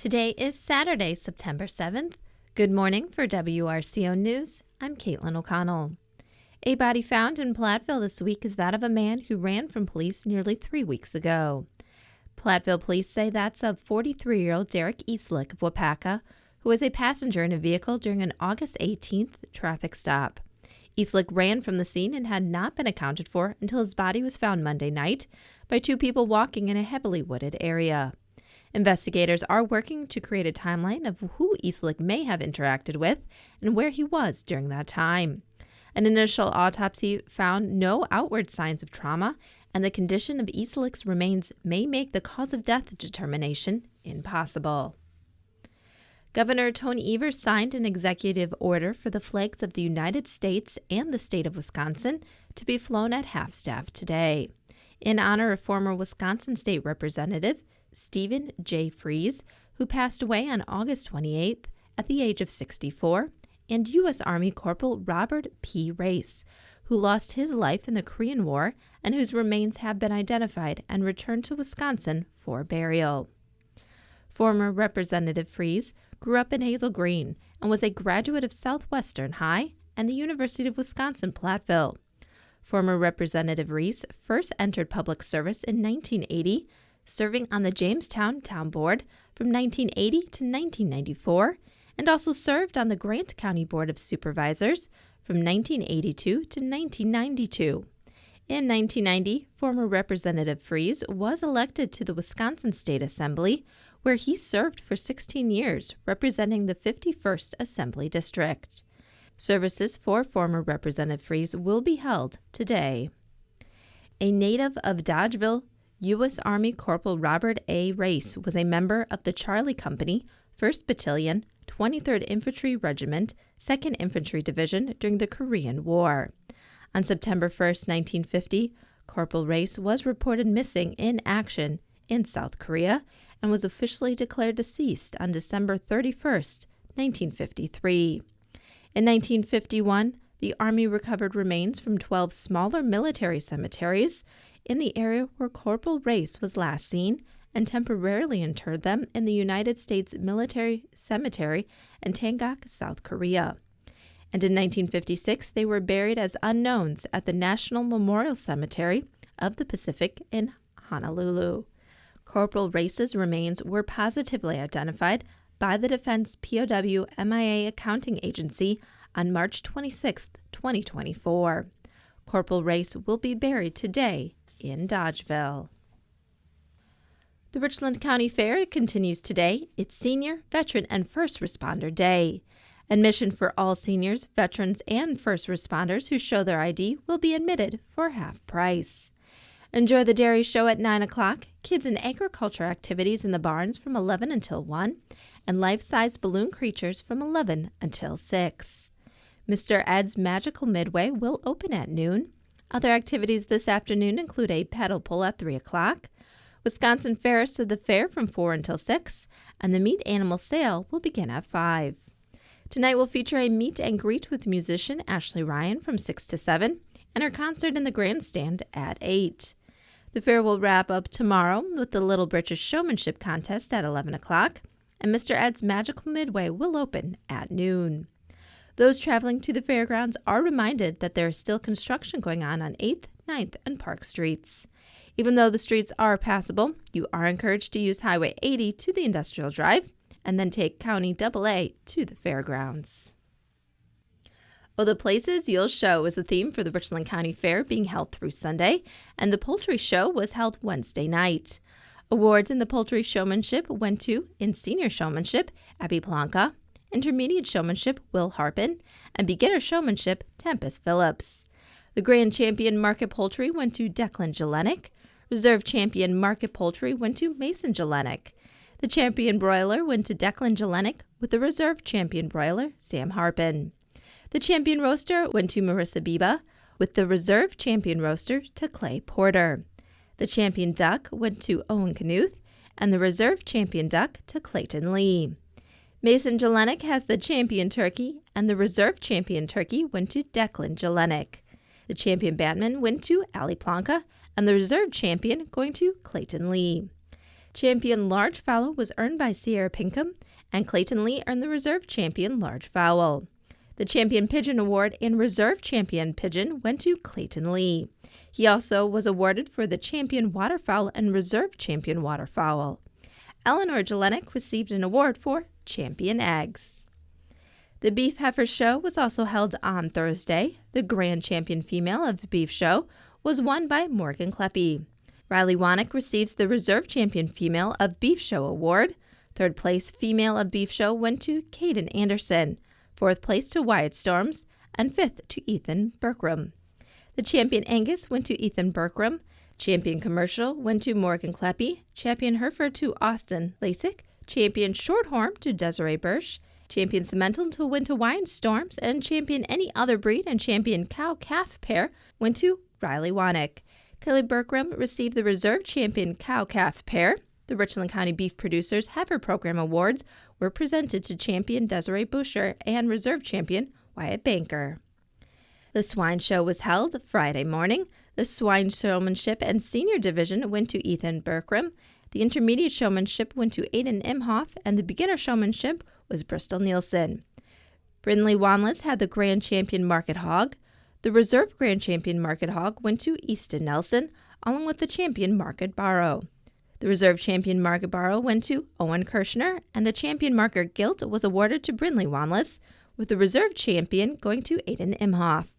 Today is Saturday, September 7th. Good morning for WRCO News. I'm Caitlin O'Connell. A body found in Platteville this week is that of a man who ran from police nearly 3 weeks ago. Platteville police say that's of 43-year-old Derek Eastlick of Wapaka, who was a passenger in a vehicle during an August 18th traffic stop. Eastlick ran from the scene and had not been accounted for until his body was found Monday night by two people walking in a heavily wooded area. Investigators are working to create a timeline of who Eastlick may have interacted with and where he was during that time. An initial autopsy found no outward signs of trauma, and the condition of Eastlick's remains may make the cause of death determination impossible. Governor Tony Evers signed an executive order for the flags of the United States and the state of Wisconsin to be flown at half-staff today, in honor of former Wisconsin State Representative Stephen J. Freese, who passed away on August 28th at the age of 64, and U.S. Army Corporal Robert P. Race, who lost his life in the Korean War and whose remains have been identified and returned to Wisconsin for burial. Former Representative Freese grew up in Hazel Green and was a graduate of Southwestern High and the University of Wisconsin-Platteville. Former Representative Reese first entered public service in 1980, serving on the Jamestown Town Board from 1980 to 1994, and also served on the Grant County Board of Supervisors from 1982 to 1992. In 1990, former Representative Freese was elected to the Wisconsin State Assembly, where he served for 16 years, representing the 51st Assembly District. Services for former Representative Freese will be held today. A native of Dodgeville, U.S. Army Corporal Robert A. Race was a member of the Charlie Company, 1st Battalion, 23rd Infantry Regiment, 2nd Infantry Division during the Korean War. On September 1, 1950, Corporal Race was reported missing in action in South Korea and was officially declared deceased on December 31, 1953. In 1951, the Army recovered remains from 12 smaller military cemeteries in the area where Corporal Race was last seen and temporarily interred them in the United States Military Cemetery in Tangak, South Korea. And in 1956, they were buried as unknowns at the National Memorial Cemetery of the Pacific in Honolulu. Corporal Race's remains were positively identified by the Defense POW MIA Accounting Agency on March 26, 2024. Corporal Race will be buried today in Dodgeville. The Richland County Fair continues today. It's Senior, Veteran, and First Responder Day. Admission for all seniors, veterans, and first responders who show their ID will be admitted for half price. Enjoy the dairy show at 9 o'clock, kids and agriculture activities in the barns from 11 until 1, and life-size balloon creatures from 11 until 6. Mr. Ed's Magical Midway will open at noon. Other activities this afternoon include a paddle pull at 3 o'clock, Wisconsin Ferris to the fair from 4 until 6, and the meat animal sale will begin at 5. Tonight will feature a meet and greet with musician Ashley Ryan from 6 to 7, and her concert in the grandstand at 8. The fair will wrap up tomorrow with the Little British Showmanship Contest at 11 o'clock, and Mr. Ed's Magical Midway will open at noon. Those traveling to the fairgrounds are reminded that there is still construction going on 8th, 9th, and Park Streets. Even though the streets are passable, you are encouraged to use Highway 80 to the Industrial Drive and then take County AA to the fairgrounds. Oh, the places you'll show is the theme for the Richland County Fair being held through Sunday, and the Poultry Show was held Wednesday night. Awards in the Poultry Showmanship went to, in Senior Showmanship, Abby Planka, Intermediate Showmanship, Will Harpin, and Beginner Showmanship, Tempest Phillips. The Grand Champion Market Poultry went to Declan Jelenik. Reserve Champion Market Poultry went to Mason Jelenik. The Champion Broiler went to Declan Jelenik, with the Reserve Champion Broiler, Sam Harpin. The Champion Roaster went to Marissa Biba, with the Reserve Champion Roaster to Clay Porter. The Champion Duck went to Owen Knuth, and the Reserve Champion Duck to Clayton Lee. Mason Jelenik has the Champion Turkey, and the Reserve Champion Turkey went to Declan Jelenik. The Champion Batman went to Ali Planka, and the Reserve Champion going to Clayton Lee. Champion Large Fowl was earned by Sierra Pinkham, and Clayton Lee earned the Reserve Champion Large Fowl. The Champion Pigeon Award and Reserve Champion Pigeon went to Clayton Lee. He also was awarded for the Champion Waterfowl and Reserve Champion Waterfowl. Eleanor Jelenic received an award for Champion Eggs. The Beef Heifer Show was also held on Thursday. The Grand Champion Female of the Beef Show was won by Morgan Kleppe. Riley Wanick receives the Reserve Champion Female of Beef Show Award. Third place Female of Beef Show went to Caden Anderson. Fourth place to Wyatt Storms, and fifth to Ethan Berkram. The Champion Angus went to Ethan Berkram. Champion Commercial went to Morgan Kleppe. Champion Hereford to Austin Lasik. Champion Shorthorn to Desiree Birch. Champion Cemental went to Wyatt Storms, and Champion Any Other Breed and Champion Cow-Calf Pair went to Riley Wanick. Kelly Berkram received the Reserve Champion Cow-Calf Pair. The Richland County Beef Producers Heifer Program Awards were presented to Champion Desiree Busher and Reserve Champion Wyatt Banker. The Swine Show was held Friday morning. The Swine Showmanship and Senior Division went to Ethan Berkram. The Intermediate Showmanship went to Aiden Imhoff, and the Beginner Showmanship was Bristol Nielsen. Brindley Wanless had the Grand Champion Market Hog. The Reserve Grand Champion Market Hog went to Easton Nelson, along with the Champion Market Barrow. The Reserve Champion Market Barrow went to Owen Kirshner, and the Champion Market Gilt was awarded to Brindley Wanless, with the Reserve Champion going to Aiden Imhoff.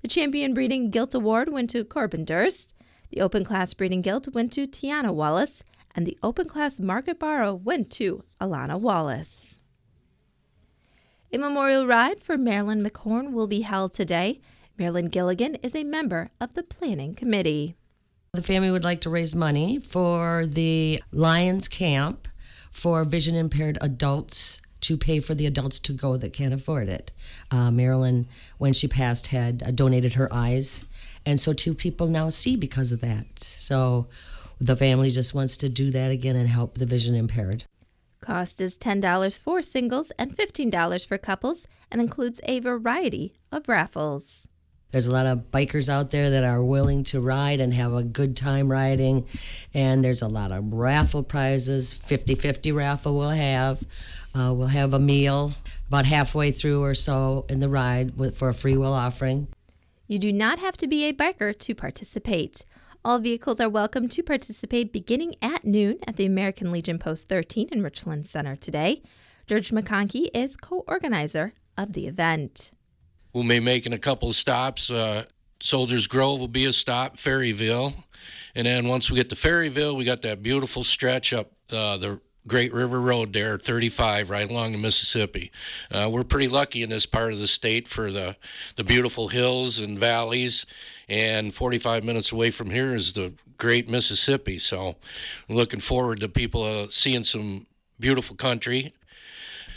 The Champion Breeding Gilt Award went to Corbin Durst. The Open Class Breeding Gilt went to Tiana Wallace, and the Open Class Market Barrow went to Alana Wallace. A memorial ride for Marilyn McHorn will be held today. Marilyn Gilligan is a member of the planning committee. The family would like to raise money for the Lions Camp for vision impaired adults, to pay for the adults to go that can't afford it. Marilyn, when she passed, had donated her eyes, and so 2 people now see because of that. So the family just wants to do that again and help the vision impaired. Cost is $10 for singles and $15 for couples, and includes a variety of raffles. There's a lot of bikers out there that are willing to ride and have a good time riding, and there's a lot of raffle prizes. 50-50 raffle we'll have. We'll have a meal about halfway through or so in the ride for a free will offering. You do not have to be a biker to participate. All vehicles are welcome to participate beginning at noon at the American Legion Post 13 in Richland Center today. George McConkey is co-organizer of the event. We'll be making a couple of stops. Soldiers Grove will be a stop, Ferryville. And then once we get to Ferryville, we got that beautiful stretch up the Great River Road there, 35, right along the Mississippi. We're pretty lucky in this part of the state for the beautiful hills and valleys. And 45 minutes away from here is the Great Mississippi. So we're looking forward to people seeing some beautiful country.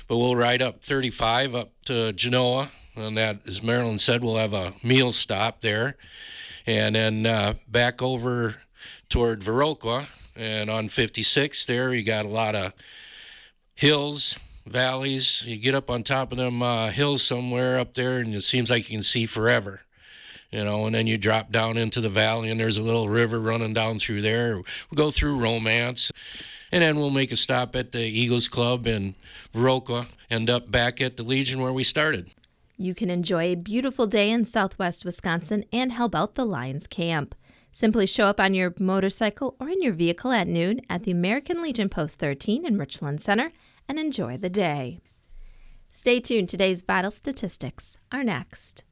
But we'll ride up 35 up to Genoa. And that, as Marilyn said, we'll have a meal stop there. And then back over toward WRCO. And on 56 there, you got a lot of hills, valleys. You get up on top of them hills somewhere up there, and it seems like you can see forever. And then you drop down into the valley, and there's a little river running down through there. We'll go through Romance. And then we'll make a stop at the Eagles Club in WRCO, end up back at the Legion where we started. You can enjoy a beautiful day in southwest Wisconsin and help out the Lions Camp. Simply show up on your motorcycle or in your vehicle at noon at the American Legion Post 13 in Richland Center and enjoy the day. Stay tuned. Today's vital statistics are next.